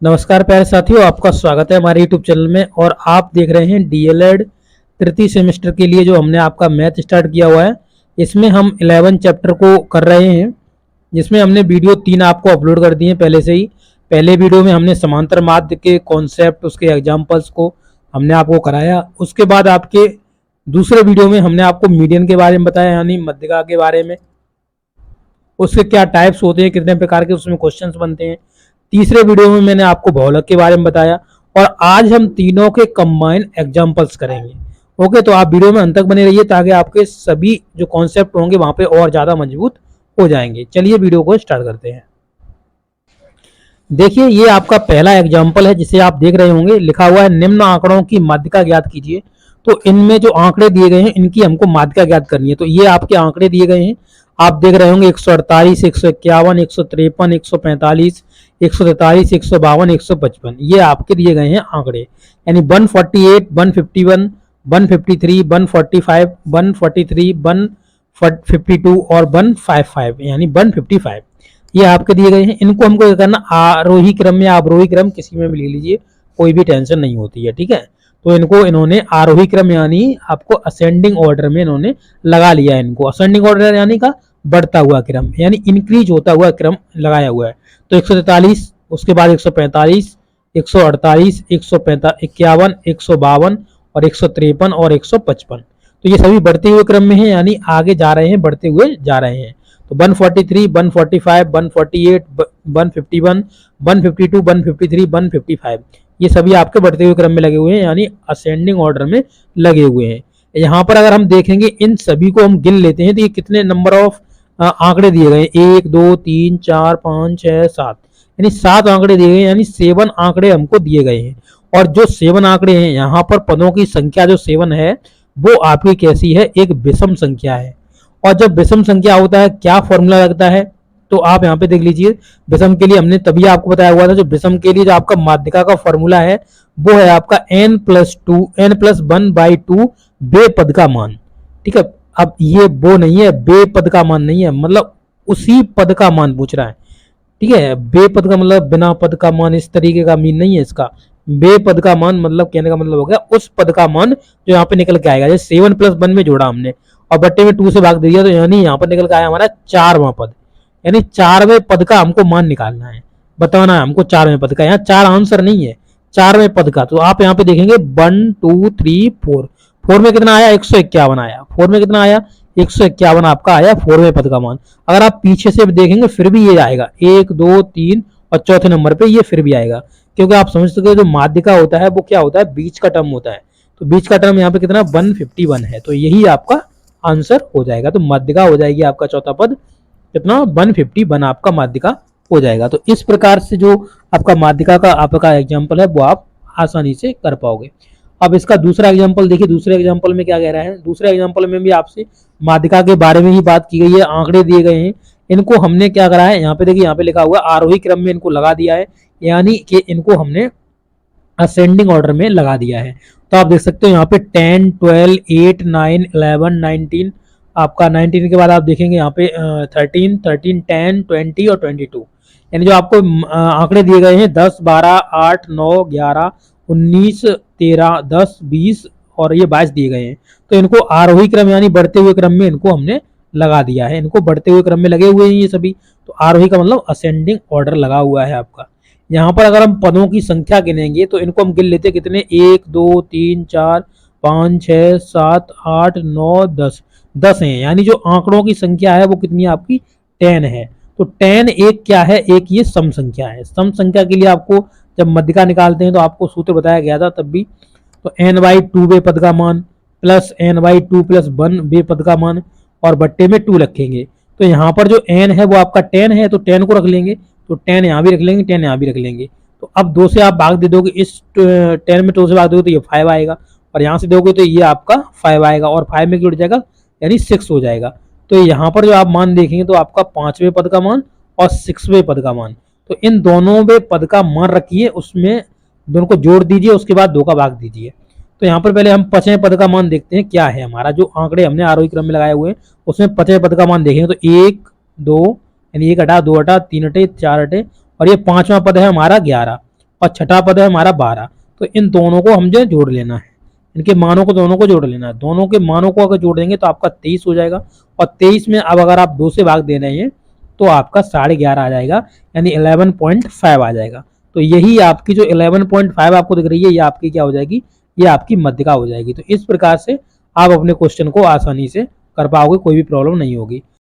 नमस्कार प्यारे साथियों, आपका स्वागत है हमारे YouTube चैनल में। और आप देख रहे हैं डीएलएड तृतीय सेमेस्टर के लिए जो हमने आपका मैथ स्टार्ट किया हुआ है। इसमें हम 11 चैप्टर को कर रहे हैं, जिसमें हमने वीडियो 3 आपको अपलोड कर दिए हैं पहले से ही। पहले वीडियो में हमने समांतर माध्य के कॉन्सेप्ट, उसके एग्जाम्पल्स को हमने आपको कराया। उसके बाद आपके दूसरे वीडियो में हमने आपको मीडियन के बारे में बताया, यानी मध्यिका के बारे में, उसके क्या टाइप्स होते हैं, कितने प्रकार के उसमें क्वेश्चंस बनते हैं। तीसरे वीडियो में मैंने आपको बहुलक के बारे में बताया। और आज हम तीनों के कंबाइन एग्जांपल्स करेंगे। ओके, तो आप वीडियो में अंत तक बने रहिए ताकि आपके सभी जो कॉन्सेप्ट होंगे वहां पे और ज्यादा मजबूत हो जाएंगे। चलिए वीडियो को स्टार्ट करते हैं। देखिए, ये आपका पहला एग्जाम्पल है जिसे आप देख रहे होंगे। लिखा हुआ है निम्न आंकड़ों की माध्यिका ज्ञात कीजिए। तो इनमें जो आंकड़े दिए गए हैं इनकी हमको माध्यिका ज्ञात करनी है। तो ये आपके आंकड़े दिए गए हैं, आप देख रहे होंगे 148, 151, 153, 145, 143, 152, 155। ये आपके दिए गए हैं आंकड़े, यानी 148, 151, 153, 145, 143, 152 और 155, यानी 155 ये आपके दिए गए हैं। इनको हमको क्या करना, आरोही क्रम या अवरोही क्रम किसी में भी ले लीजिए, कोई भी टेंशन नहीं होती है। ठीक है, तो इनको इन्होंने आरोही क्रम यानी आपको असेंडिंग ऑर्डर में इन्होंने लगा लिया है। इनको असेंडिंग ऑर्डर यानी का बढ़ता हुआ क्रम, यानी इंक्रीज होता हुआ क्रम लगाया हुआ है। तो 143, उसके बाद 145, 148, 151, 152 और 153 और 155। तो ये सभी बढ़ते हुए क्रम में है, यानी आगे जा रहे हैं, बढ़ते हुए जा रहे हैं। तो 143, 145, 148, 151, 152, 153, 155 ये सभी आपके बढ़ते हुए क्रम में लगे हुए हैं, यानी असेंडिंग ऑर्डर में लगे हुए हैं। यहाँ पर अगर हम देखेंगे इन सभी को हम गिन लेते हैं तो ये कितने नंबर ऑफ आंकड़े दिए गए हैं, 1 2 3 4 5 6 7, यानी 7 आंकड़े दिए गए हैं, यानी 7 आंकड़े हमको दिए गए हैं। और जो 7 आंकड़े हैं, यहाँ पर पदों की संख्या जो 7 है वो आपकी कैसी है, एक विषम संख्या है। और जब विषम संख्या होता है क्या फॉर्मूला लगता है, तो आप यहाँ पे देख लीजिए। विषम के लिए हमने तभी आपको बताया हुआ था, जो विषम के लिए जो आपका माध्यिका का फॉर्मूला है वो है आपका n+1/2 बे पद का मान। ठीक है, अब ये वो नहीं है, बे पद का मान नहीं है, मतलब उसी पद का मान पूछ रहा है। ठीक है, बे पद का मतलब बिना पद का मान, इस तरीके का मीन नहीं है इसका। बे पद का मान मतलब कहने का मतलब हो गया उस पद का मान जो यहाँ पे निकल के आएगा। जैसे 7+1 में जोड़ा हमने और बट्टे में 2 से भाग दिया, तो यानी यहाँ पर निकल के आया हमारा 4वां पद, यानी 4वें पद का हमको मान निकालना है, बताना है हमको 4वें पद का। यहाँ 4 आंसर नहीं है, 4वें पद का। तो आप यहाँ पे देखेंगे 1 2 3 4, 4 में कितना आया, 151 आया। 4 में कितना आया, 151 आपका आया 4वें पद का मान। अगर आप पीछे से देखेंगे फिर भी ये आएगा 1 2 3 और चौथे नंबर पे ये फिर भी आएगा, क्योंकि आप समझ सकते हो जो माध्यिका होता है वो क्या होता है, बीच का टर्म होता है। तो बीच का टर्म यहाँ पे कितना 151 है, तो यही आपका आंसर हो जाएगा। तो माध्यिका हो जाएगी आपका चौथा पद कितना, 151 आपका माध्यिका हो जाएगा। तो इस प्रकार से जो आपका माध्यिका का आपका एग्जाम्पल है वो आप आसानी से कर पाओगे। अब इसका दूसरा एग्जाम्पल देखिए, दूसरे एग्जाम्पल में क्या कह रहा है। दूसरे एग्जाम्पल में भी आपसे माध्यिका के बारे में ही बात की गई है, आंकड़े दिए गए हैं। इनको हमने क्या करा है, यहाँ पे देखिए, यहाँ पे लिखा हुआ आरोही क्रम में इनको लगा दिया है, यानी कि इनको हमने असेंडिंग ऑर्डर में लगा दिया है। तो आप देख सकते हो यहाँ पे 10 12 8 9 11 19, आपका 19 के बाद आप देखेंगे यहाँ पे 13 13 10 20 और 22, यानी जो आपको आंकड़े दिए गए हैं 10 12 8 9 11 19 13 10 20 और ये 22 दिए गए हैं। तो इनको आरोही क्रम यानी बढ़ते हुए क्रम में इनको हमने लगा दिया है, इनको बढ़ते हुए क्रम में लगे हुए हैं ये सभी। तो आरोही का मतलब असेंडिंग ऑर्डर लगा हुआ है आपका। यहाँ पर अगर हम पदों की संख्या गिनेंगे तो इनको हम गिन लेते हैं कितने, 1 2 3 4 5 6 7 8 9 10 हैं, यानी जो आंकड़ों की संख्या है वो कितनी है आपकी, 10 है। तो 10 एक क्या है, एक ये सम संख्या है। सम संख्या के लिए आपको जब माध्यिका निकालते हैं तो आपको सूत्र बताया गया था तब भी। तो n/2 बे पद का मान प्लस n/2 + 1 बे पद का मान और बट्टे में 2 रखेंगे। तो यहाँ पर जो n है वो आपका 10 है, तो 10 को रख लेंगे, तो 10 यहाँ भी रख लेंगे, 10 यहाँ भी रख लेंगे। तो अब 2 से आप भाग दे दोगे, इस 10 में 2 से भाग दोगे तो ये 5 आएगा, और यहाँ से दोगे तो ये आपका 5 आएगा, और 5 में जुड़ जाएगा यानी 6 हो जाएगा। तो यहाँ पर जो आप मान देखेंगे तो आपका 5वें पद का मान और 6वें पद का मान, तो इन दोनों में पद का मान रखिए, उसमें दोनों को जोड़ दीजिए, उसके बाद 2 का भाग दीजिए। तो यहाँ पर पहले हम 5वें पद का मान देखते हैं क्या है हमारा। जो आंकड़े हमने आरोही क्रम में लगाए हुए हैं उसमें 5वें पद का मान देखेंगे तो 1 2 यानी 1 हटा 2 हटा 3 हटे 4 हटे, और ये 5वां पद है हमारा 11। और छठा पद है हमारा 12। तो इन दोनों को हम जो जोड़ लेना है, इनके मानों को दोनों को जोड़ लेना है। दोनों के मानों को अगर जोड़ देंगे तो आपका 23 हो जाएगा, और 23 में अब अगर आप 2 से भाग दे रहे हैं तो आपका 11.5 आ जाएगा, यानी 11.5 आ जाएगा। तो यही आपकी जो 11.5 आपको दिख रही है, ये आपकी क्या हो जाएगी, ये आपकी मध्यिका हो जाएगी। तो इस प्रकार से आप अपने क्वेश्चन को आसानी से कर पाओगे, कोई भी प्रॉब्लम नहीं होगी।